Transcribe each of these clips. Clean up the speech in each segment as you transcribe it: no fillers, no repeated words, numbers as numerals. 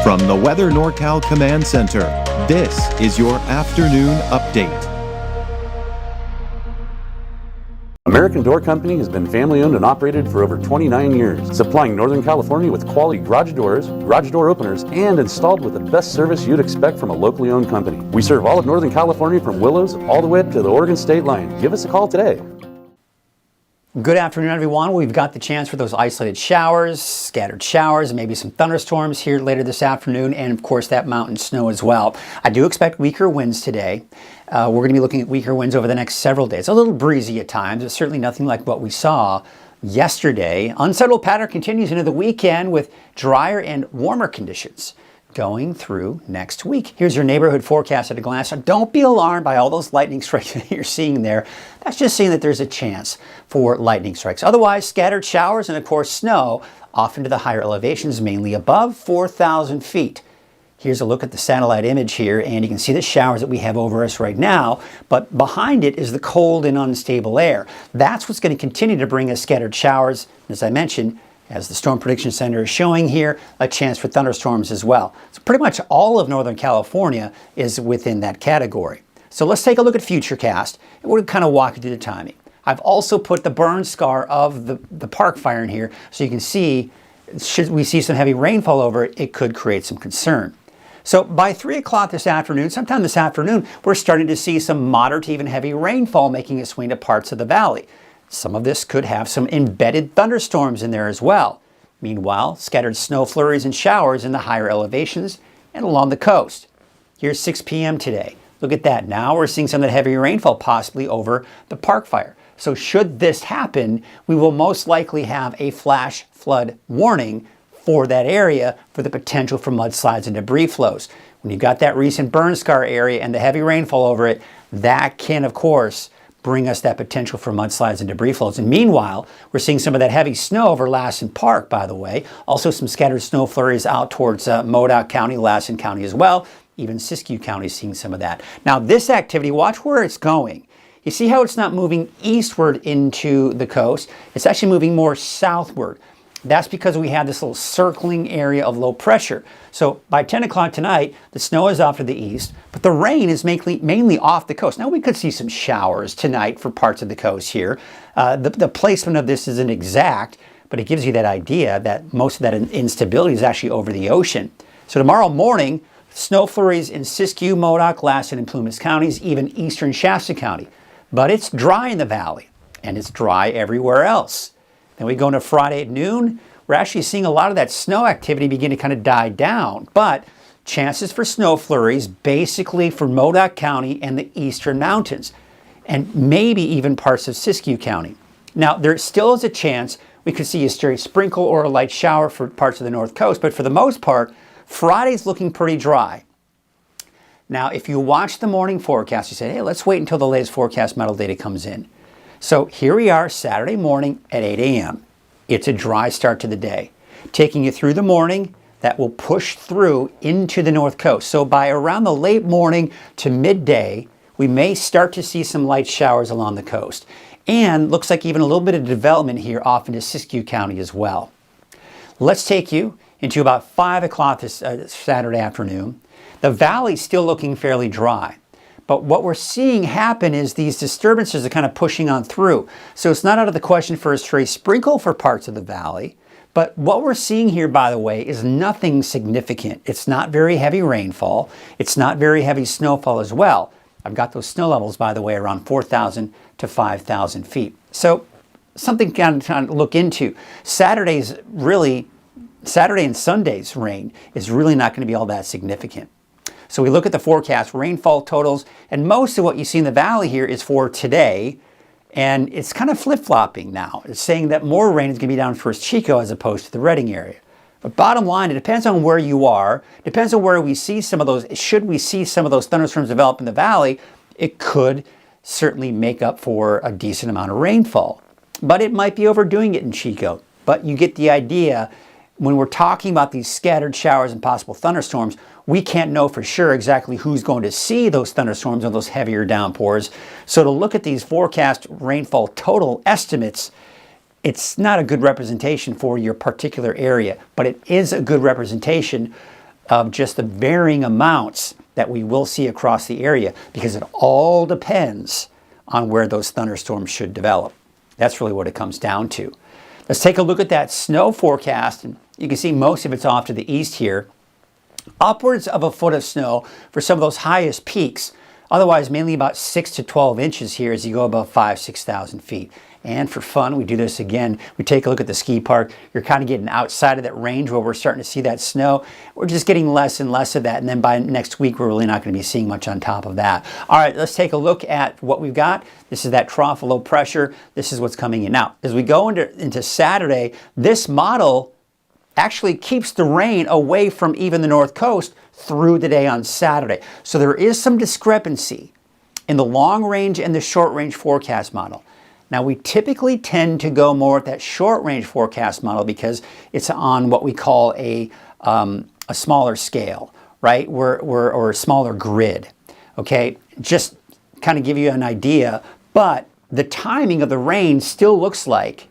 From the Weather NorCal Command Center, this is your afternoon update. American Door Company has been family-owned and operated for over 29 years, supplying Northern California with quality garage doors, garage door openers, and installed with the best service you'd expect from a locally owned company. We serve all of Northern California from Willows all the way up to the Oregon state line. Give us a call today. Good afternoon, everyone. We've got the chance for those isolated showers, scattered showers, and maybe some thunderstorms here later this afternoon, and of course that mountain snow as well. I do expect weaker winds today. We're going to be looking at weaker winds over the next several days. A little breezy at times, but certainly nothing like what we saw yesterday. Unsettled pattern continues into the weekend with drier and warmer conditions going through next week. Here's your neighborhood forecast at a glance. Don't be alarmed by all those lightning strikes that you're seeing there. That's just saying that there's a chance for lightning strikes. Otherwise, scattered showers and of course snow off into the higher elevations, mainly above 4,000 feet. Here's a look at the satellite image here, and you can see the showers that we have over us right now, but behind it is the cold and unstable air. That's what's going to continue to bring us scattered showers, as I mentioned, as the Storm Prediction Center is showing here, a chance for thunderstorms as well. So pretty much all of Northern California is within that category. So let's take a look at Futurecast, and we're going to kind of walk you through the timing. I've also put the burn scar of the park fire in here, so you can see, should we see some heavy rainfall over it, it could create some concern. So by 3 o'clock this afternoon, sometime this afternoon, we're starting to see some moderate to even heavy rainfall making its way into parts of the valley. Some of this could have some embedded thunderstorms in there as well. Meanwhile, scattered snow flurries and showers in the higher elevations and along the coast. Here's 6 p.m. today. Look at that. Now we're seeing some of the heavy rainfall possibly over the park fire. So should this happen, we will most likely have a flash flood warning for that area for the potential for mudslides and debris flows. When you've got that recent burn scar area and the heavy rainfall over it, that can, of course, bring us that potential for mudslides and debris flows. And meanwhile, we're seeing some of that heavy snow over Lassen Park, by the way. Also some scattered snow flurries out towards Modoc County, Lassen County as well. Even Siskiyou County is seeing some of that. Now this activity, watch where it's going. You see how it's not moving eastward into the coast? It's actually moving more southward. That's because we have this little circling area of low pressure. So by 10 o'clock tonight, the snow is off to the east, but the rain is mainly off the coast. Now we could see some showers tonight for parts of the coast here. The placement of this isn't exact, but it gives you that idea that most of that instability is actually over the ocean. So tomorrow morning, snow flurries in Siskiyou, Modoc, Lassen, and Plumas counties, even eastern Shasta County. But it's dry in the valley, and it's dry everywhere else. Then we go into Friday at noon. We're actually seeing a lot of that snow activity begin to kind of die down, but chances for snow flurries basically for Modoc County and the eastern mountains, and maybe even parts of Siskiyou County. Now, there still is a chance we could see a stray sprinkle or a light shower for parts of the north coast, but for the most part, Friday's looking pretty dry. Now, if you watch the morning forecast, you say, hey, let's wait until the latest forecast model data comes in. So here we are Saturday morning at 8 a.m. It's a dry start to the day. Taking you through the morning, that will push through into the north coast. So by around the late morning to midday, we may start to see some light showers along the coast. And looks like even a little bit of development here off into Siskiyou County as well. Let's take you into about 5 o'clock this Saturday afternoon. The valley's still looking fairly dry. But what we're seeing happen is these disturbances are kind of pushing on through. So it's not out of the question for a stray sprinkle for parts of the valley. But what we're seeing here, by the way, is nothing significant. It's not very heavy rainfall. It's not very heavy snowfall as well. I've got those snow levels, by the way, around 4,000 to 5,000 feet. So something kind of look into. Saturday and Sunday's rain is really not going to be all that significant. So we look at the forecast rainfall totals, and most of what you see in the valley here is for today, and it's kind of flip-flopping now. It's saying that more rain is going to be down towards Chico as opposed to the Redding area. But bottom line, it depends on where you are, depends on where we see some of those. Should we see some of those thunderstorms develop in the valley, it could certainly make up for a decent amount of rainfall. But it might be overdoing it in Chico. But you get the idea. When we're talking about these scattered showers and possible thunderstorms, we can't know for sure exactly who's going to see those thunderstorms or those heavier downpours. So to look at these forecast rainfall total estimates, it's not a good representation for your particular area, but it is a good representation of just the varying amounts that we will see across the area, because it all depends on where those thunderstorms should develop. That's really what it comes down to. Let's take a look at that snow forecast, and you can see most of it's off to the east here. Upwards of a foot of snow for some of those highest peaks. Otherwise, mainly about 6 to 12 inches here as you go above 6,000 feet. And for fun, we do this again. We take a look at the ski park. You're kind of getting outside of that range where we're starting to see that snow. We're just getting less and less of that. And then by next week, we're really not going to be seeing much on top of that. All right, let's take a look at what we've got. This is that trough of low pressure. This is what's coming in. Now, as we go into Saturday, this model actually keeps the rain away from even the north coast through the day on Saturday. So there is some discrepancy in the long range and the short range forecast model. Now, we typically tend to go more with that short range forecast model because it's on what we call a smaller scale, right? Or a smaller grid, okay? Just kind of give you an idea, but the timing of the rain still looks like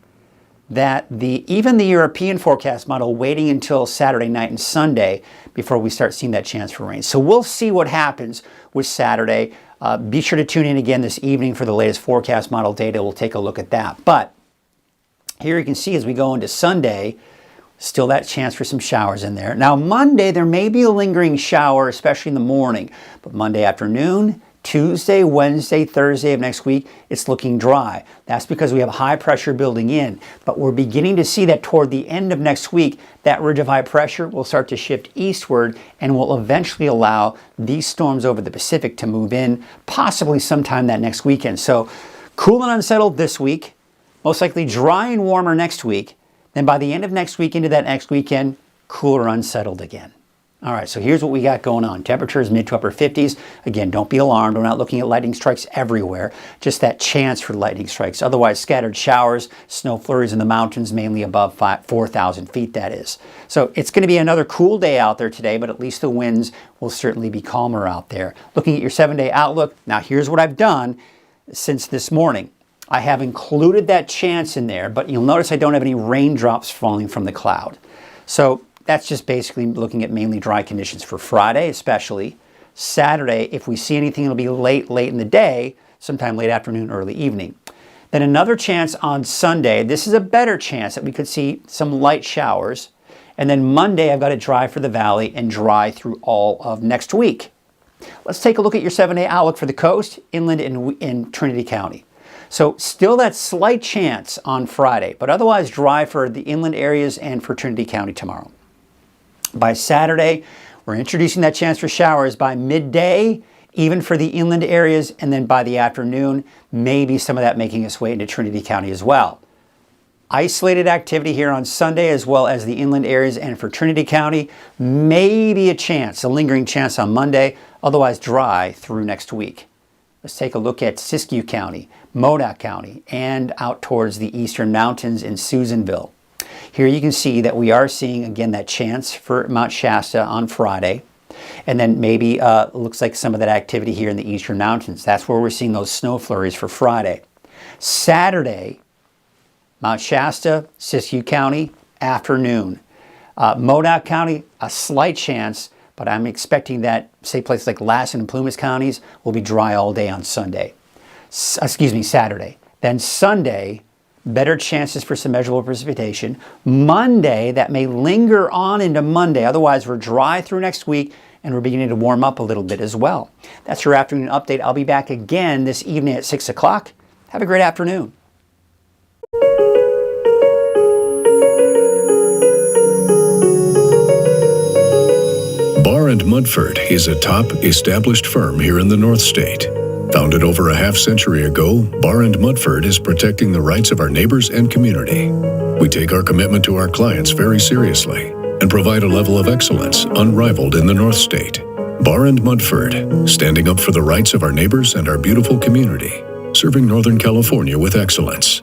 that even the European forecast model waiting until Saturday night and Sunday before we start seeing that chance for rain. So we'll see what happens with Saturday. Be sure to tune in again this evening for the latest forecast model data. We'll take a look at that. But here you can see as we go into Sunday, still that chance for some showers in there. Now Monday, there may be a lingering shower, especially in the morning. But Monday afternoon, Tuesday, Wednesday, Thursday of next week, it's looking dry. That's because we have high pressure building in. But we're beginning to see that toward the end of next week, that ridge of high pressure will start to shift eastward and will eventually allow these storms over the Pacific to move in, possibly sometime that next weekend. So cool and unsettled this week, most likely dry and warmer next week. Then by the end of next week into that next weekend, cooler, unsettled again. All right, so here's what we got going on. Temperatures mid to upper 50s. Again, don't be alarmed. We're not looking at lightning strikes everywhere, just that chance for lightning strikes. Otherwise, scattered showers, snow flurries in the mountains, mainly above 4,000 feet, that is. So it's going to be another cool day out there today, but at least the winds will certainly be calmer out there. Looking at your 7-day outlook, now here's what I've done since this morning. I have included that chance in there, but you'll notice I don't have any raindrops falling from the cloud. So that's just basically looking at mainly dry conditions for Friday, especially. Saturday, if we see anything, it'll be late in the day, sometime late afternoon, early evening. Then another chance on Sunday. This is a better chance that we could see some light showers. And then Monday, I've got it dry for the valley and dry through all of next week. Let's take a look at your 7-day outlook for the coast, inland, and in Trinity County. So still that slight chance on Friday, but otherwise dry for the inland areas and for Trinity County tomorrow. By Saturday, we're introducing that chance for showers by midday, even for the inland areas, and then by the afternoon, maybe some of that making its way into Trinity County as well. Isolated activity here on Sunday as well as the inland areas and for Trinity County, maybe a lingering chance on Monday, otherwise dry through next week. Let's take a look at Siskiyou County, Modoc County, and out towards the eastern mountains in Susanville. Here you can see that we are seeing, again, that chance for Mount Shasta on Friday. And then maybe looks like some of that activity here in the eastern mountains. That's where we're seeing those snow flurries for Friday. Saturday, Mount Shasta, Siskiyou County, afternoon. Modoc County, a slight chance, but I'm expecting that, say, places like Lassen and Plumas counties will be dry all day on Saturday. Then Sunday, better chances for some measurable precipitation. Monday, that may linger on into Monday. Otherwise, we're dry through next week, and we're beginning to warm up a little bit as well. That's your afternoon update. I'll be back again this evening at 6 o'clock. Have a great afternoon. Barr & Mudford is a top established firm here in the North State. Founded over a half-century ago, Barr & Mudford is protecting the rights of our neighbors and community. We take our commitment to our clients very seriously and provide a level of excellence unrivaled in the North State. Barr & Mudford, standing up for the rights of our neighbors and our beautiful community, serving Northern California with excellence.